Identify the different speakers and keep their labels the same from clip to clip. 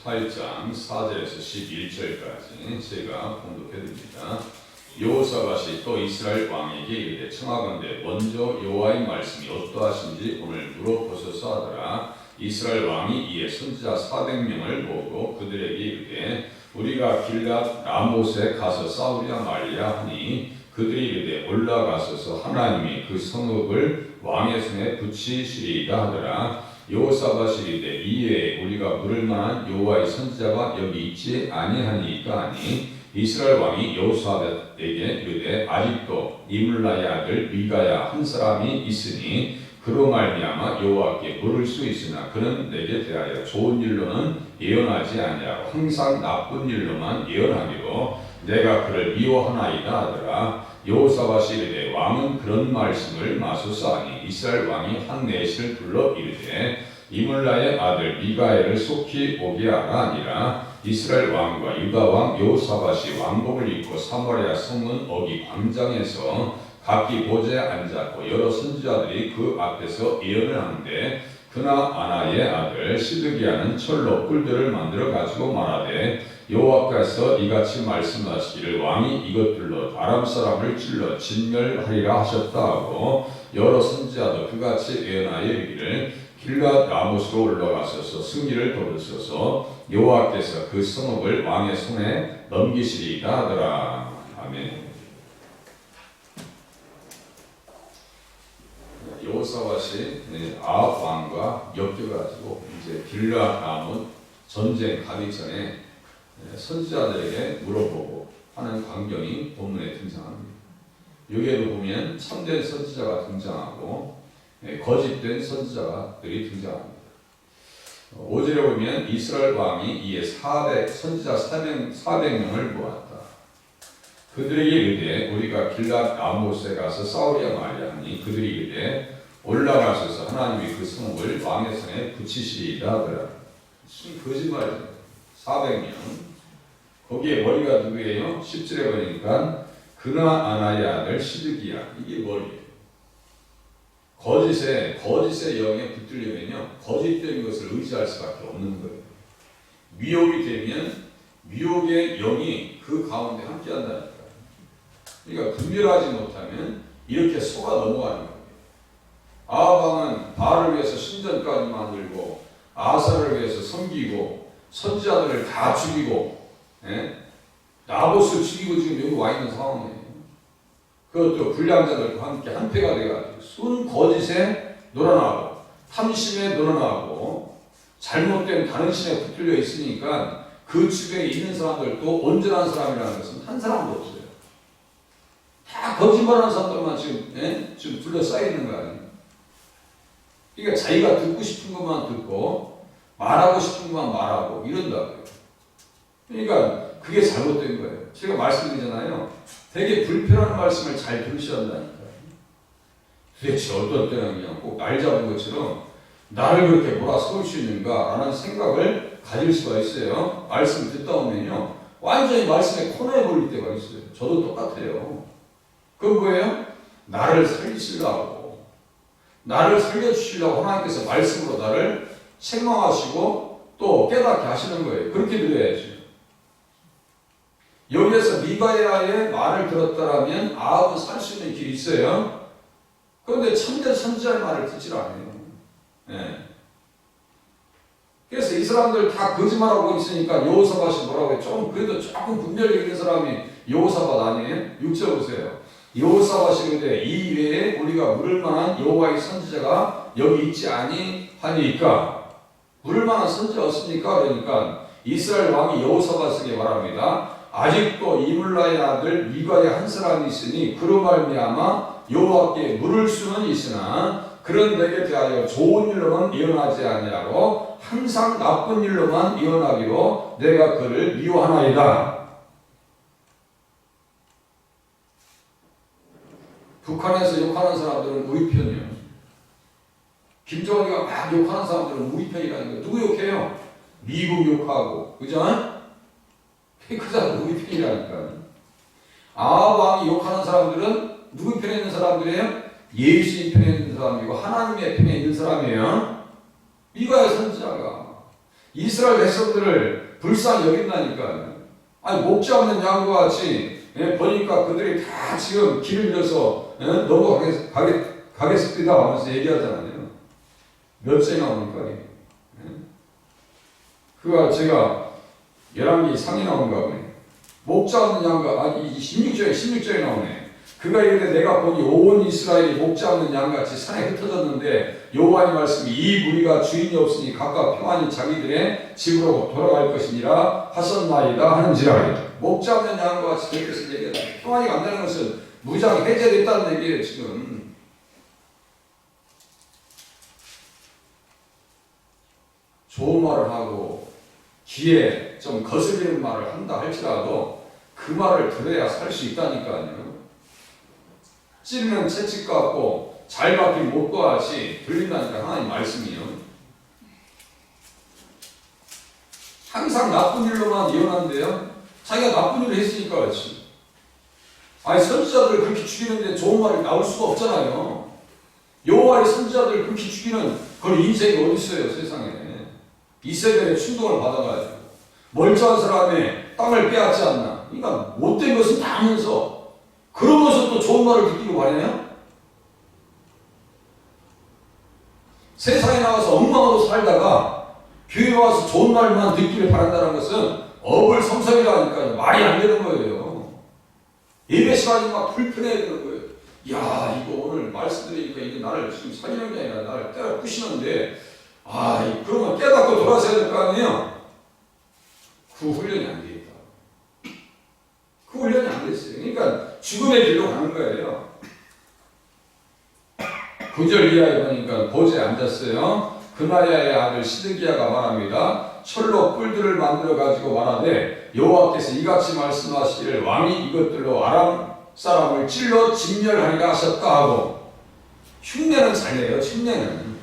Speaker 1: 8장 4절에서 11절까지 제가 봉독해드립니다. 여호사밧이 또 이스라엘 왕에게 이르되 청하건대 먼저 여호와의 말씀이 어떠하신지 오늘 물어보소서 하더라. 이스라엘 왕이 이에 선지자 400명을 모으고 그들에게 이르되 우리가 길앗 라못에 가서 싸우랴 말랴 하니 그들이 이르되 올라가소서 하나님이 그 성읍을 왕의 손에 붙이시리이다 하더라. 여호사밧이 이르되 이에 우리가 물을 만한 여호와의 선지자가 여기 있지 아니하니까 하니 이스라엘 왕이 여호사밧에게 이르되 아직도 이물라의 아들 미가야 한 사람이 있으니 그로 말미암아 여호와께 물을 수 있으나 그는 내게 대하여 좋은 일로는 예언하지 아니하고 항상 나쁜 일로만 예언하기로 내가 그를 미워하나이다 하더라. 여호사밧이 이르되 왕은 그런 말씀을 마소서 하니 이스라엘 왕이 한 내시를 불러 이르되 이물라의 아들 미가엘을 속히 오게 하라 하니라. 이스라엘 왕과 유다 왕 여호사밧이 왕복을 입고 사마리아 성문 어기 광장에서 각기 보좌에 앉았고 여러 선지자들이 그 앞에서 예언을 하는데 그나 아나의 아들 시드기야는 철로 뿔들을 만들어 가지고 말하되 여호와께서 이같이 말씀하시기를 왕이 이것들로 아람 사람을 찔러 진멸하리라 하셨다 하고 여러 선지자도 그같이 예언하여 이르기를 길앗 라못으로 올라가셔서 승리를 거두소서 여호와께서 그 성읍을 왕의 손에 넘기시리이다 하더라. 아멘. 여호사밧이 아합 왕과 엮여가지고 이제 길앗 라못 전쟁 가기 전에 선지자들에게 물어보고 하는 광경이 본문에 등장합니다. 여기에도 보면 참된 선지자가 등장하고 거짓된 선지자들이 등장합니다. 5절에 보면 이스라엘 왕이 이에 선지자 400명을 모았다. 그들에게 이르되 우리가 길앗 라못에 가서 싸우랴 말랴 하니 그들이 이르되 올라가셔서 하나님이 그 성읍을 왕의 손에 붙이시리이다 하더라. 거짓말이죠. 400명. 거기에 머리가 누구예요? 10절에 보니까 그나 아나의 아들 시드기야. 이게 머리예요. 거짓의 영에 붙들려면요 거짓된 것을 의지할 수밖에 없는 거예요. 미혹이 되면 미혹의 영이 그 가운데 함께한다니까. 그러니까 분별하지 못하면 이렇게 속아 넘어가는 거예요. 아합 왕은 바알을 위해서 신전까지 만들고 아사를 위해서 섬기고 선지자들을 다 죽이고 나봇을 죽이고 지금 여기 와 있는 상황이에요. 그것도 불량자들과 함께 한패가 돼가지고 순 거짓에 놀아나고 탐심에 놀아나고 잘못된 다른 신에 붙들려 있으니까 그 주변에 있는 사람들도 온전한 사람이라는 것은 한 사람도 없어요. 다 거짓말하는 사람들만 지금 둘러싸여 있는 거 아니에요. 그러니까 자기가 듣고 싶은 것만 듣고 말하고 싶은 것만 말하고 이런다고요. 그러니까 그게 잘못된 거예요. 제가 말씀드리잖아요. 되게 불편한 말씀을 잘 들으셔야 한다니까요. 도대체 어떤 때는 그냥 꼭 날 잡은 것처럼 나를 그렇게 몰아세울 수 있는가 라는 생각을 가질 수가 있어요. 말씀 듣다 보면요 완전히 말씀에 코너에 몰릴 때가 있어요. 저도 똑같아요. 그건 뭐예요? 나를 살리시려고 나를 살려주시려고 하나님께서 말씀으로 나를 책망하시고 또 깨닫게 하시는 거예요. 그렇게 들어야죠. 여기에서 미가야의 말을 들었다라면 아합은 살 수 있는 길이 있어요. 그런데 참된 선지자의 말을 듣질 않아요. 그래서 이 사람들 다 거짓말하고 있으니까 여호사밧이 뭐라고 해요? 좀 그래도 조금 분별력 있는 사람이 여호사밧 아니에요? 6절 보세요. 여호사밧이 이르되 이 외에 우리가 물을 만한 여호와의 선지자가 여기 있지 아니하니까 물을 만한 선지자가 없습니까? 그러니까 이스라엘 왕이 여호사밧에게 말합니다. 아직도 이물라의 아들 미가의 한 사람이 있으니 그로 말미암아 여호와께 물을 수는 있으나 그런 내게 대하여 좋은 일로는 예언하지 아니하고 항상 나쁜 일로만 예언하기로 내가 그를 미워하나이다. 북한에서 욕하는 사람들은 우리 편이에요. 김정은이가 막 욕하는 사람들은 우리 편이라는 거예요. 누구 욕해요? 미국 욕하고, 그죠? 그 사람은 우리 편이라니까. 아합 왕이 욕하는 사람들은 누구 편에 있는 사람들이에요? 예수의 편에 있는 사람이고 하나님의 편에 있는 사람이에요. 미가의 선지자가 이스라엘 백성들을 불쌍히 여긴다니까. 아니 목자 없는 양과 같이 보니까 그들이 다 지금 길을 잃어서 넘어가겠습니다 하면서 얘기하잖아요. 몇 째 나오니까 그가 제가 열왕기 상이 나온가 보네. 목자 없는 양과 16절에 나오네. 그가 이르되 내가 보니 온 이스라엘이 목자 없는 양같이 산에 흩어졌는데 여호와의 말씀이 이 무리가 주인이 없으니 각각 평안히 자기들의 집으로 돌아갈 것이니라 하셨나이다 하는지라. 목자 없는 양과 같이 그렇게 얘기하다. 평안이 간다는 것은 무장이 해제됐다는 얘기예요. 지금 좋은 말을 하고 귀에 좀 거슬리는 말을 한다 할지라도 그 말을 들어야 살 수 있다니까요. 찌르는 채찍 같고 잘 박힌 못과 같이 들린다니까 하나님 말씀이요. 항상 나쁜 일로만 예언한대요. 자기가 나쁜 일을 했으니까 그렇지. 아니 선지자들을 그렇게 죽이는데 좋은 말이 나올 수가 없잖아요. 여호와의 선지자들을 그렇게 죽이는 그런 인생이 어디 있어요 세상에. 이세벨의 충동을 받아가지고 멀쩡한 사람의 땅을 빼앗지 않나. 그러니까 못된 것은 다 하면서 그러면서 또 좋은 말을 듣기를 바라냐? 세상에 나가서 엉망으로 살다가 교회에 와서 좋은 말만 듣기를 바란다는 것은 어불성설이라니까요. 말이 안 되는 거예요. 예배 시간이 막 불편해야 되는 거예요. 야 이거 오늘 말씀드리니까 이게 나를 지금 살리는 게 아니라 나를 때려 부시는데 그러면 깨닫고 돌아서야 될 거 아니에요? 그 훈련이 안 되겠다. 그 훈련이 안 됐어요. 그러니까 죽음의 길로 가는 거예요. 9절 이하에 보니까 보좌에 앉았어요. 그나야의 아들 시드기야가 말합니다. 철로 뿔들을 만들어 가지고 말하되 여호와께서 이같이 말씀하시기를 왕이 이것들로 아람 사람을 찔러 진멸하리라 하셨다 하고. 흉내는 잘 내요. 흉내는.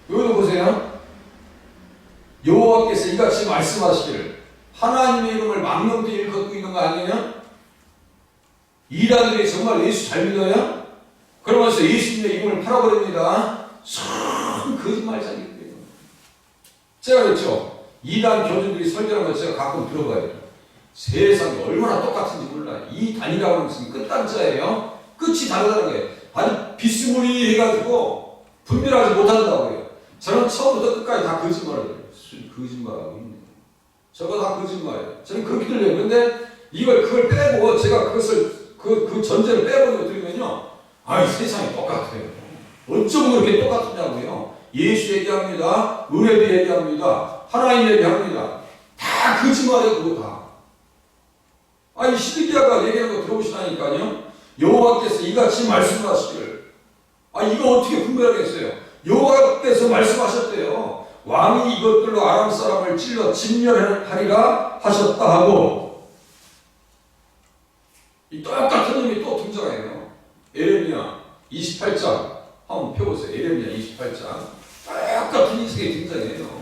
Speaker 1: 여기도 보세요. 여호와께서 이같이 말씀하시기를. 하나님의 이름을 망령되이 일컫고 있는 거 아니에요? 이단들이 정말 예수 잘 믿어요? 그러면서 예수님의 이름을 팔아버립니다. 참 거짓말쟁이들이에요. 제가 그랬죠. 이단 교주들이 설교하는 거 제가 가끔 들어봐요. 세상이 얼마나 똑같은지 몰라요. 이 단이라고 하는 것은 끝단자예요. 끝이 다르다는 거예요. 아주 비스무리해가지고 분별하지 못한다고요. 저는 처음부터 끝까지 다 거짓말을 해요. 거짓말하고 있네. 저거 다 거짓말이에요. 저는 그렇게 들려요. 근데 그걸 빼고 제가 그 전제를 빼버리고 들으면요. 세상이 똑같아요. 어쩌면 그렇게 똑같으냐고요. 예수 얘기합니다. 은혜도 얘기합니다. 하나님 얘기합니다. 다 거짓말이에요. 그거 다. 시드기야가 얘기하는 거 들어보시다니까요. 여호와께서 이같이 말씀하시기를. 이거 어떻게 분별하겠어요? 여호와께서 말씀하셨대요. 왕이 이것들로 아람 사람을 찔러 진멸하리라 하셨다 하고. 이 똑같은 놈이 또 등장해요. 에레미야 28장 한번 펴보세요. 에레미야 28장 똑같은 인생이 등장해요.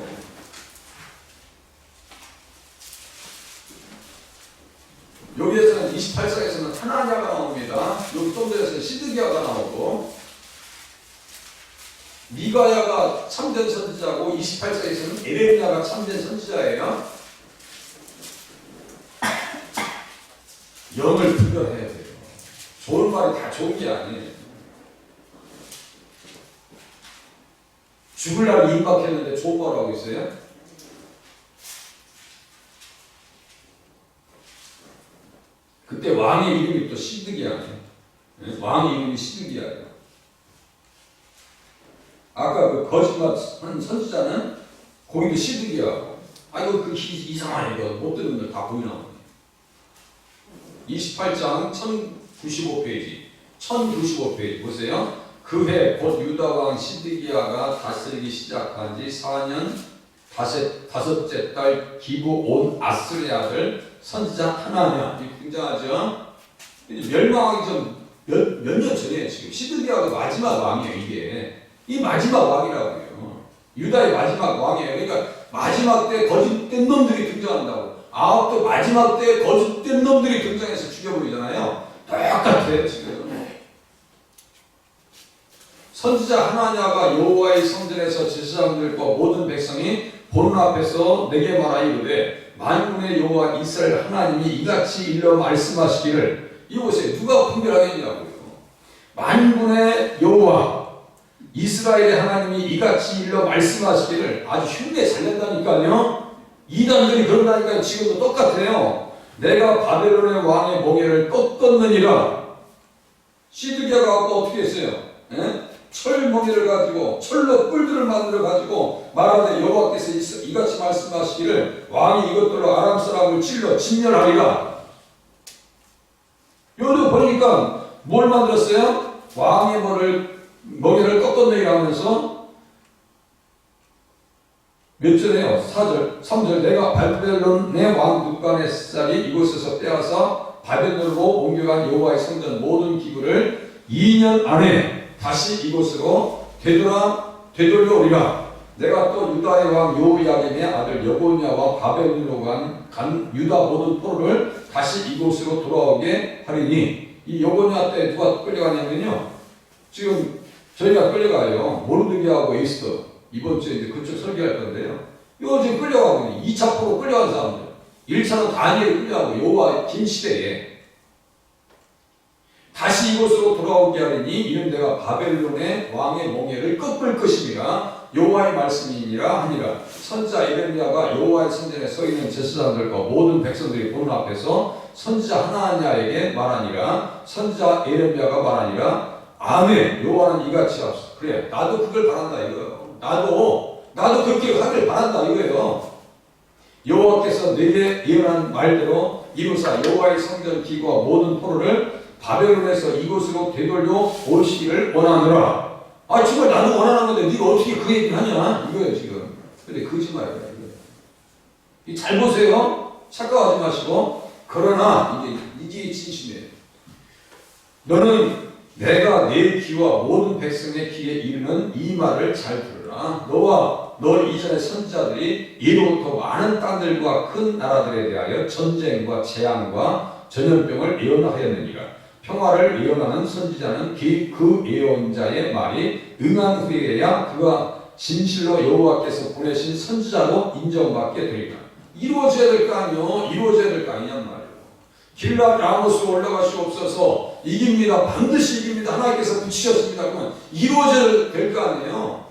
Speaker 1: 여기에서는 28장에서는 하나냐가 나옵니다. 여기 좀 전에서는 시드기야가 나오고, 미가야가 참된 선지자고 28장에서는 에레미야가 참된 선지자예요. 영을 분별해야 돼요. 좋은 말이 다 좋은 게 아니에요. 죽을 날이 임박했는데 좋은 말 하고 있어요? 그때 왕의 이름이 또 시드기야예요. 왕의 이름이 시드기야예요. 아까 그 거짓말 한 선지자는 거기도 시드기야고. 이거 이상하네. 이거 못 듣는 걸 다 보이나 보네. 28장 1095페이지. 1095페이지 보세요. 그 해 곧 유다왕 시드기야가 다스리기 시작한 지 4년 다섯째 달 기브 온 아스르의 아들 선지자 하나냐. 이렇게 등장하죠. 멸망하기 전 몇 년 전에 지금 시드기야가 마지막 왕이에요. 이 마지막 왕이라고요. 유다의 마지막 왕이에요. 그러니까 마지막 때 거짓된 놈들이 등장한다고. 아합도 마지막 때 거짓된 놈들이 등장해서 죽여버리잖아요. 똑같아요 지금. 선지자 하나냐가 여호와의 성전에서 제사장들과 모든 백성이 보는 앞에서 내게 말하이르되 만군의 여호와 이스라엘 하나님이 이같이 일러 말씀하시기를 이곳에 누가 분별하겠냐고요. 만군의 여호와 이스라엘의 하나님이 이같이 일러 말씀하시기를 아주 흉내 잘 낸다니까요. 이단들이 그런다니까요. 지금도 똑같아요. 내가 바벨론의 왕의 멍에를 꺾었느니라. 시드기야가 아까 어떻게 했어요? 철 멍에를 가지고 철로 뿔들을 만들어 가지고 말하되 여호와께서 이같이 말씀하시기를 왕이 이것들로 아람 사람을 찔러 진멸하리라. 여기도 보니까 뭘 만들었어요? 왕의 멍에를 꺾었느니라 하면서 몇 절에요? 4절, 3절 내가 바벨론의 왕 느부갓네살이 이곳에서 빼앗아 바벨론으로 옮겨간 여호와의 성전 모든 기구를 2년 안에 다시 이곳으로 되돌려 오리라. 내가 또 유다의 왕 요야김의 아들 여고냐와 바벨론으로 간 유다 모든 포로를 다시 이곳으로 돌아오게 하리니 이 여고냐 때 누가 끌려가냐면요. 지금 저희가 끌려가요. 모르드게하고 에스더 이번 주에 이제 그쪽 설교할 건데요. 이거 지금 끌려가고 있는 2차 포로 끌려간 사람들. 1차는 다니엘이 끌려가고 여호와 긴 시대에 다시 이곳으로 돌아오게 하리니 이는 내가 바벨론의 왕의 멍에를 꺾을 것이니라 여호와의 말씀이니라 하니라. 선지자 예레미야가 여호와의 성전에 서 있는 제사장들과 모든 백성들이 보는 앞에서 선지자 하나냐에게 말하니라. 선지자 예레미야가 말하니라. 아멘. 여호와는 이같이 하소서. 그래, 나도 그걸 바란다 이거예요. 나도 그렇게 하길 바란다 이거예요. 여호와께서 내게 예언한 말대로 이루사 여호와의 성전 기구와 모든 포로를 바벨론에서 이곳으로 되돌려 오시기를 원하노라. 아 정말 나도 원하는 건데 네가 어떻게 그 얘기를 하냐 이거예요 지금. 근데 거짓말이야 이거. 잘 보세요. 착각하지 마시고. 그러나 이게 진심이에요. 너는 내가 내 귀와 모든 백성의 귀에 이르는 이 말을 잘 들으라. 너와 너 이전의 선지자들이 이로부터 많은 땅들과 큰 나라들에 대하여 전쟁과 재앙과 전염병을 예언하였느니라. 평화를 예언하는 선지자는 그 예언자의 말이 응한 후에야 그가 진실로 여호와께서 보내신 선지자로 인정받게 되리라. 이루어져야 될 거 아니요. 이루어져야 될 거 아니냔 말이에요. 길랏 라모스 올라가시옵소서. 이깁니다. 반드시 이깁니다. 하나님께서 붙이셨습니다. 그러면 이루어져야 될 거 아니에요.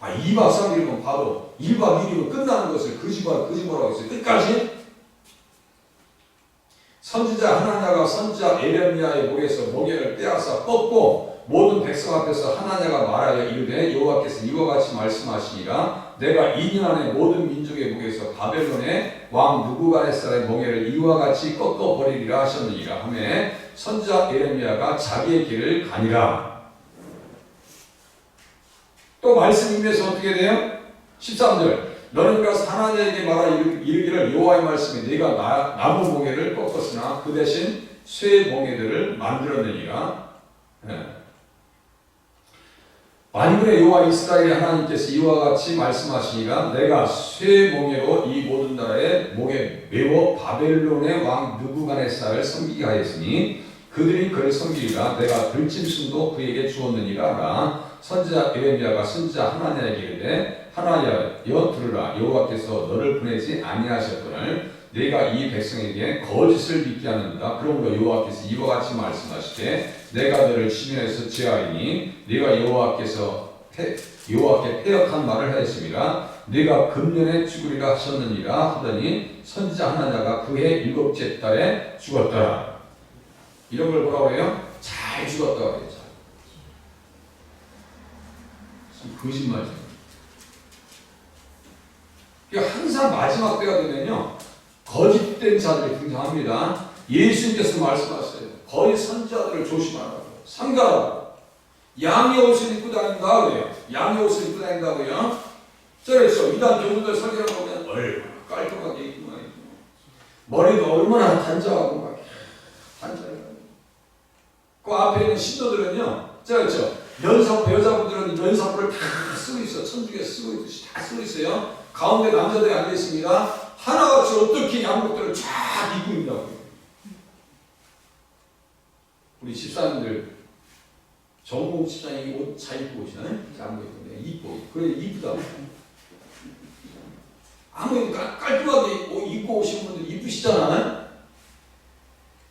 Speaker 1: 2박 3일이면 바로 1박 2일이면 끝나는 것을 거짓말하고 있어요. 끝까지. 선지자 하나냐가 선지자 예레미야의 목에서 멍에를 빼앗아 뻗고 모든 백성 앞에서 하나냐가 말하여 이르되 여호와께서 이와 같이 말씀하시니라. 내가 2년 안에 모든 민족의 목에서 바벨론의 왕 느부갓네살의 멍에를 이와 같이 꺾어버리리라 하셨느니라 하매 선지자 예레미야가 자기의 길을 가니라. 또 말씀 임해서 어떻게 돼요? 13절 너는 가서 하나님에게 말하 이르기를 여호와의 말씀에 네가 나무 멍에를 꺾었으나 그 대신 쇠 멍에들을 만들었느니라. 만군의 여호와 이스라엘의 하나님께서 이와 같이 말씀하시니라. 내가 쇠 멍에로 이 모든 나라의 목에 메워 바벨론의 왕 느부갓네살을 섬기게 하였으니 그들이 그를 섬기리라. 내가 들짐승도 그에게 주었느니라. 선지자 예레미야가 선지자 하나냐에게 이르되 하나냐여 들으라. 여호와께서 너를 보내지 아니하셨거늘 내가 이 백성에게 거짓을 믿게 하는다. 그러므로 여호와께서 이와 같이 말씀하시되 내가 너를 시면에서 제하리니 네가 여호와께 패역한 말을 하였습니다. 네가 금년에 죽으리라 하셨느니라 하더니 선지자 하나냐가 그해 7째 달에 죽었더라. 이런 걸 뭐라고 해요? 잘 죽었다고 해요. 거짓말이죠. 항상 마지막 때가 되면요 거짓된 자들이 등장합니다. 예수님께서 말씀하셨어요. 거짓 선지자들을 조심하라고, 삼가라고. 양의 옷을 입고 다닌다 그래요. 양의 옷을 입고 다닌다고요. 그렇죠. 이단 교우들 설교를 보면 얼마나 깔끔하게 입고 다니고 머리도 얼마나 단정하고 막 단정하고. 그 앞에 있는 신도들은요, 그렇죠. 여자분들은 연사포를 다 쓰고 있어. 천주교 쓰고 있듯이 다 쓰고 있어요. 가운데 남자들이 앉아 있습니다. 하나같이 어떻게 양복들을 쫙 입고 있냐고요. 우리 집사님들 정국 시장이 옷 잘 입고 오시나요? 잘 안 보이던데 이뻐. 그래 이쁘다. 아무리 깔끔하게 옷 입고 오신 분들 이쁘시잖아요.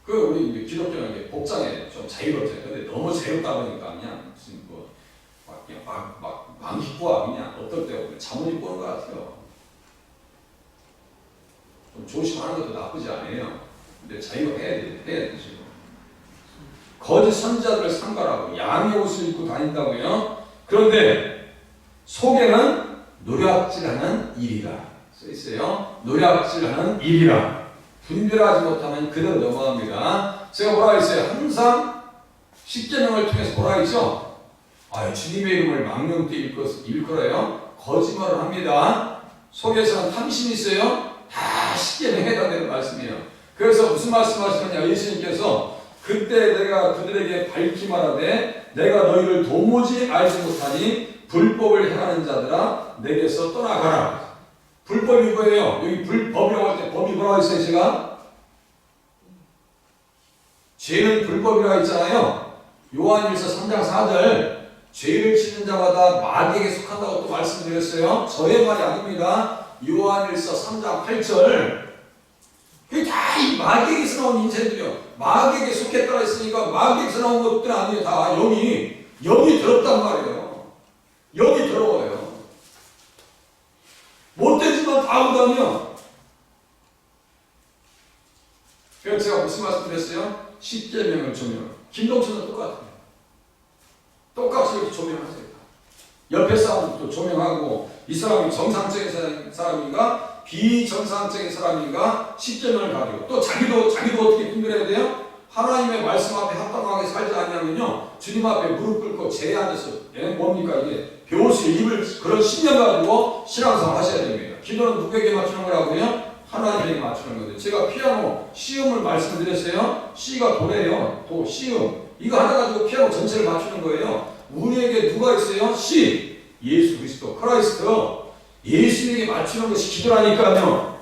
Speaker 1: 그 우리 이제 기독교는 복장에 좀 자유롭잖아요. 근데 너무 자유롭다 보니까 그냥 무슨 막 입고 그냥 어떨 때 잠옷 입고 오는 것 같아요. 좀 조심하는 것도 나쁘지 않아요. 근데 자유가 해야 되죠. 거짓 선지자들을 상발하고 양의 옷을 입고 다닌다고요. 그런데 속에는 노략질하는 일이라 써 있어요. 노략질하는 일이라. 분별하지 못하면 그대로 넘어갑니다. 제가 뭐라 했어요? 항상 십계명을 통해서 뭐라 했죠? 주님의 이름을 망령되 일컬어요. 거짓말을 합니다. 속에서는 탐심이 있어요. 다 십계명에 해당되는 말씀이에요. 그래서 무슨 말씀하시느냐? 예수님께서 그때 내가 그들에게 밝히 말하되 내가 너희를 도무지 알지 못하니 불법을 행하는 자들아 내게서 떠나가라. 불법이 뭐예요? 여기 불법이라고 할 때 법이 뭐라고 했어요? 제가 죄는 불법이라고 했잖아요. 요한일서 3장 4절 죄를 짓는 자마다 마귀에게 속한다고 또 말씀드렸어요. 저의 말이 아닙니다. 요한일서 3장 8절 그게 다 이 마귀에게서 나온 인생들이요. 마귀에게 속했다고 했으니까 마귀에게서 나온 것들은 아니에요. 다 영이 더럽단 말이에요. 영이 더러워요. 못되지만 다 하거든요. 그래서 제가 무슨 말씀 드렸어요? 십계명을 조명. 김동천은 똑같아요. 똑같이 이렇게 조명하세요. 옆에 사람도 조명하고 이 사람이 정상적인 사람인가 비정상적인 사람인가 십계명을 가지고 또 자기도 어떻게 분별해야 돼요? 하나님의 말씀 앞에 합당하게 살지 않냐면요 주님 앞에 무릎 꿇고 제에 앉아서 뭡니까 이게 벼슬 입을 그런 신념 가지고 신앙생활 하셔야 됩니다. 기도는 누구에게 맞추는 거라고요? 하나님에게 맞추는 거예요. 제가 피아노 시음을 말씀드렸어요. C가 도래요. 도 시음 이거 하나 가지고 피아노 전체를 맞추는 거예요. 우리에게 누가 있어요? C 예수 그리스도 크라이스트 예수님에게 맞추는 것이 기도라니까요.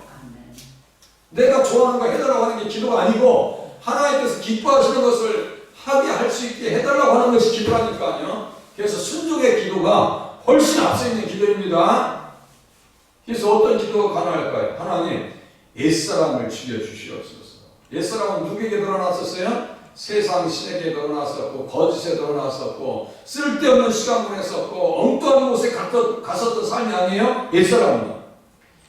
Speaker 1: 내가 좋아하는 거 해달라고 하는 게 기도가 아니고 하나님께서 기뻐하시는 것을 하게 할 수 있게 해달라고 하는 것이 기도라니까요. 그래서 순종의 기도가 훨씬 앞서 있는 기도입니다. 그래서 어떤 기도가 가능할까요? 하나님 옛사람을 죽여주시옵소서. 옛사람은 누구에게 드러났었어요? 세상 신에게 드러났었고 거짓에 드러났었고 쓸데없는 시간 보냈었고 엉뚱한 곳에 갔었던 삶이 아니에요? 옛사람은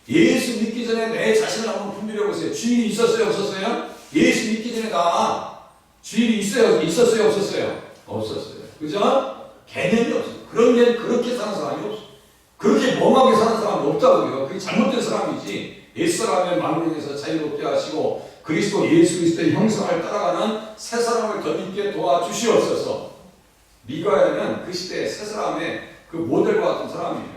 Speaker 1: 예수 믿기 전에 내 자신을 한번 분별해보세요. 주인이 있었어요? 없었어요? 예수 믿기 전에 다 주인이 있었어요? 없었어요? 없었어요. 그죠? 개념이 없어요. 그렇게 사는 사람이 없어요. 그렇게 멍하게 사는 사람이 없다고요. 그게 잘못된 사람이지. 옛사람의 망령에서 자유롭게 하시고 그리스도 예수 그리스도의 형상을 따라가는 새 사람을 덧입게 도와주시옵소서. 미가야는 그 시대의 새 사람의 그 모델과 같은 사람이에요.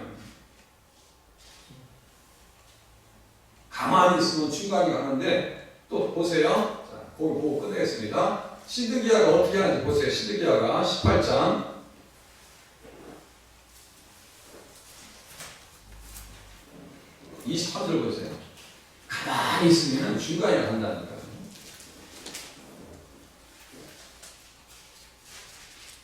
Speaker 1: 가만히 있으면 중간이 가는데 또 보세요. 자, 그걸 보고 끝내겠습니다. 시드기야가 어떻게 하는지 보세요. 시드기야가 18장 23절 보세요. 가만히 있으면 중간이 간다니까.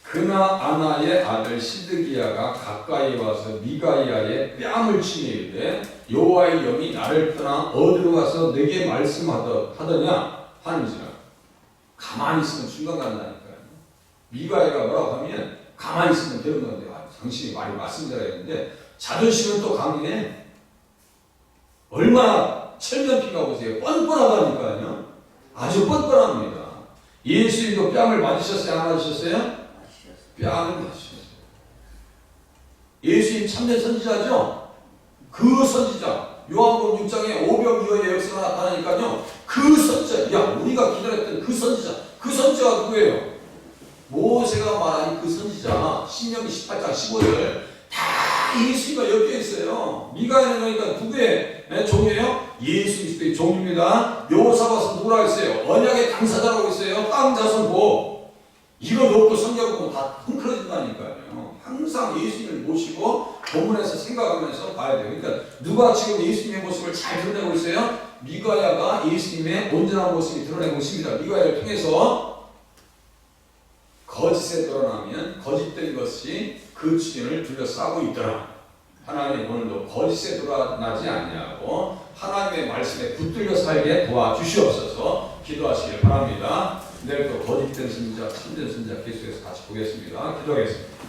Speaker 1: 그나 아나의 아들 시드기야가 가까이 와서 미가야의 뺨을 치며 이르되 여호와의 영이 나를 떠나 어디로 가서 내게 말씀하더냐 하는지라. 가만히 있으면 중간 간다니까요. 미가야가 뭐라고 하면 가만히 있으면 되는 건데 당신이 말이 맞습니다 했는데 자존심은 또 강해. 얼마나 철면피가 보세요. 뻔뻔하다니까요. 아주 뻔뻔합니다. 예수님도 뺨을 맞으셨어요? 안 맞으셨어요? 뺨을 맞으셨어요. 예수님 참된 선지자죠? 그 선지자. 요한복음 6장에 오병이어의 역사가 나타나니까요. 그 선지자. 야, 우리가 기다렸던 그 선지자. 그 선지자가 누구예요? 모세가 말한 그 선지자. 신명기 18장 15절. 다 예수님과 엮여 있어요. 미가야는 그러니까 누구의 종이에요? 예수 그리스도의 종입니다. 여호사밧은 누구라고 했어요? 언약의 당사자라고 했어요. 땅 자손 이거 놓고 성경 보면 다 흥크러진다니까요. 항상 예수님을 모시고 본문에서 생각하면서 봐야 돼요. 그러니까 누가 지금 예수님의 모습을 잘 드러내고 있어요? 미가야가 예수님의 온전한 모습이 드러내고 있습니다. 미가야를 통해서 거짓에 드러나면 거짓된 것이 그 주변을 둘러싸고 있더라. 하나님 오늘도 거짓에 드러나지 않냐고 하나님의 말씀에 붙들려 살게 도와주시옵소서 기도하시길 바랍니다. 내일 또 거짓된 선지자, 참된 선지자 계속해서 같이 보겠습니다. 기도하겠습니다.